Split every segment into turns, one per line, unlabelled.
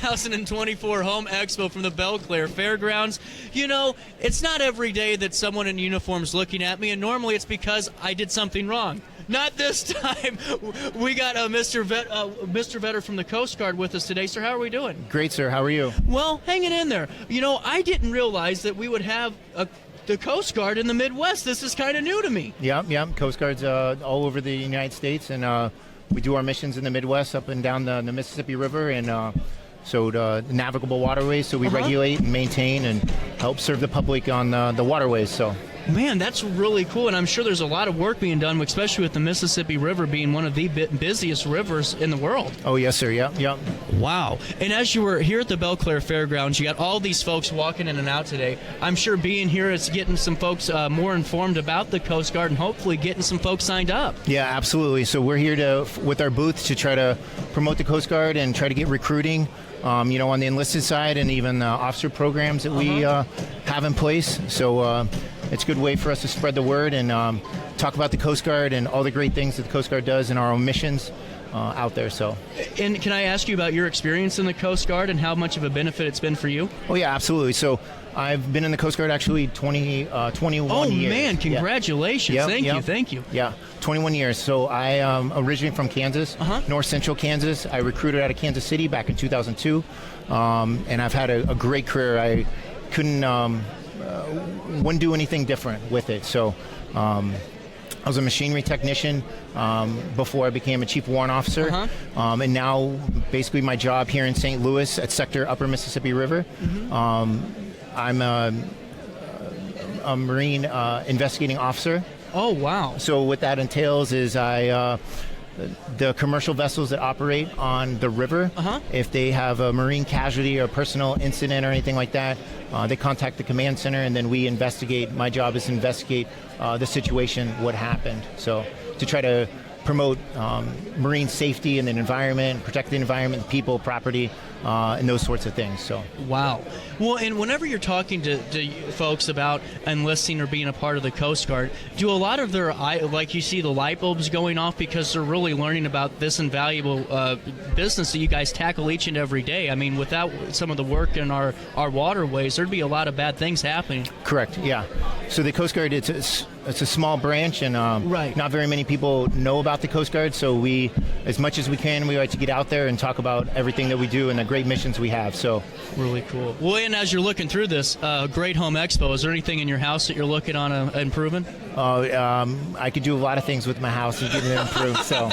2024 Home Expo from the Belclair Fairgrounds. You know, it's not every day that someone in uniform is looking at me, and normally it's because I did something wrong. Not this time. We got Mr. Vetter from the Coast Guard with us today. Sir, how are we doing?
Great, sir. How are you?
Well, hanging in there. You know, I didn't realize that we would have the Coast Guard in the Midwest. This is kind of new to me.
Yeah. Coast Guard's all over the United States, and we do our missions in the Midwest, up and down the Mississippi River, and so the navigable waterways. So we regulate and maintain and help serve the public on the waterways. So.
Man, that's really cool, and I'm sure there's a lot of work being done, especially with the Mississippi River being one of the busiest rivers in the world.
Oh, yes, sir. Yeah.
Wow. And as you were here at the Belclair Fairgrounds, you got all these folks walking in and out today. I'm sure being here is getting some folks more informed about the Coast Guard and hopefully getting some folks signed up.
Yeah, absolutely. So we're here with our booth to try to promote the Coast Guard and try to get recruiting, on the enlisted side and even officer programs that we have in place. So it's a good way for us to spread the word and talk about the Coast Guard and all the great things that the Coast Guard does in our own missions out there. So,
and can I ask you about your experience in the Coast Guard and how much of a benefit it's been for you?
Oh, yeah, absolutely. So I've been in the Coast Guard actually 21 years.
Oh, man, congratulations.
Yeah.
Thank you.
Yeah, 21 years. So I am originally from Kansas, north central Kansas. I recruited out of Kansas City back in 2002, and I've had a great career. I wouldn't do anything different with it. So I was a machinery technician before I became a chief warrant officer, and now basically my job here in St. Louis at Sector Upper Mississippi River. I'm a Marine investigating officer.
Oh, wow.
So what that entails is the commercial vessels that operate on the river, if they have a marine casualty or a personal incident or anything like that, they contact the command center, and then we investigate. My job is to investigate the situation, what happened. So to try to promote marine safety and the environment, protect the environment, people, property, and those sorts of things. So.
Wow. Well, and whenever you're talking to folks about enlisting or being a part of the Coast Guard, do a lot of their, like you see the light bulbs going off because they're really learning about this invaluable business that you guys tackle each and every day? I mean, without some of the work in our waterways, there'd be a lot of bad things happening.
Correct, yeah. So the Coast Guard, it's a small branch, and not very many people know about the Coast Guard, so we, as much as we can, we like to get out there and talk about everything that we do and the great missions we have. So
really cool. Well, and as you're looking through this great Home Expo, is there anything in your house that you're looking on improving?
I could do a lot of things with my house and get it improved. So.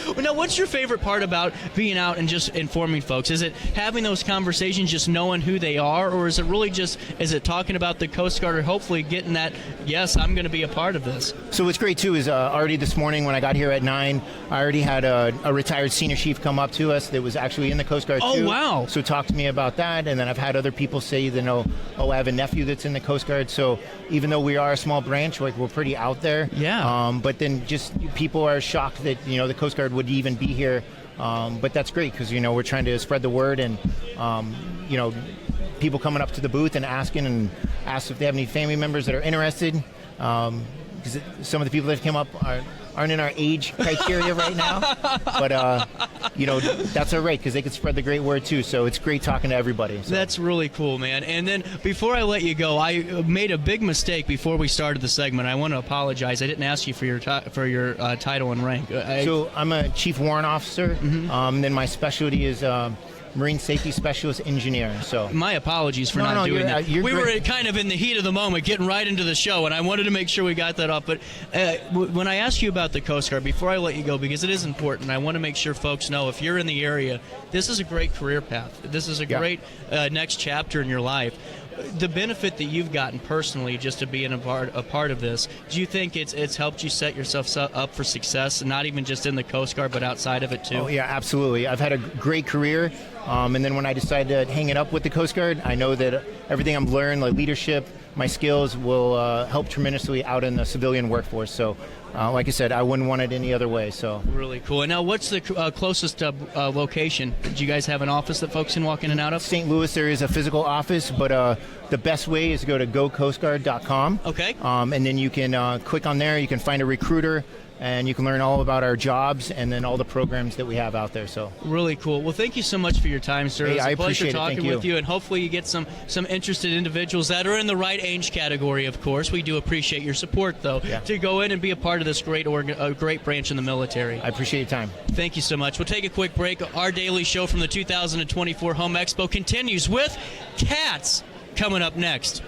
Well, now, what's your favorite part about being out and just informing folks? Is it having those conversations, just knowing who they are, or is it really is it talking about the Coast Guard or hopefully getting that, yes, I'm going to be a part of this?
So what's great, too, is already this morning when I got here at 9, I already had a retired senior chief come up to us that was actually in the Coast Guard, too.
Oh, wow.
So talk to me about that, and then I've had other people say, I have a nephew that's in the Coast Guard, so even though we are a small branch, like, we're pretty out there.
Yeah.
But then just people are shocked that, the Coast Guard would even be here. But that's great because, we're trying to spread the word, and, people coming up to the booth and ask if they have any family members that are interested. Because some of the people that came up aren't in our age criteria right now. But, that's all right because they can spread the great word, too. So it's great talking to everybody. So.
That's really cool, man. And then before I let you go, I made a big mistake before we started the segment. I want to apologize. I didn't ask you for your title and rank.
So I'm a chief warrant officer. Then my specialty is Marine Safety Specialist Engineer. So
my apologies for not doing that. We were kind of in the heat of the moment, getting right into the show, and I wanted to make sure we got that up. But when I ask you about the Coast Guard, before I let you go, because it is important, I want to make sure folks know if you're in the area, this is a great career path. This is a great next chapter in your life. The benefit that you've gotten personally just to being a part of this, do you think it's helped you set yourself up for success, not even just in the Coast Guard, but outside of it too?
Oh, yeah, absolutely. I've had a great career, and then when I decided to hang it up with the Coast Guard, I know that everything I've learned, like leadership, my skills, will help tremendously out in the civilian workforce. So, like I said, I wouldn't want it any other way. So
really cool. And now, what's the closest location? Do you guys have an office that folks can walk in and out of?
St. Louis, there is a physical office, but the best way is to go to GoCoastGuard.com.
Okay.
And then you can click on there. You can find a recruiter. and you can learn all about our jobs and then all the programs that we have out there. So
really cool. Well, thank you so much for your time, sir.
Hey,
It was
I
a pleasure
appreciate it.
talking
Thank
with you, and hopefully you get some interested individuals that are in the right age category. Of course, we do appreciate your support, though, to go in and be a part of this great branch in the military.
I appreciate your time.
Thank you so much. We'll take a quick break. Our daily show from the 2024 Home Expo continues with cats coming up next.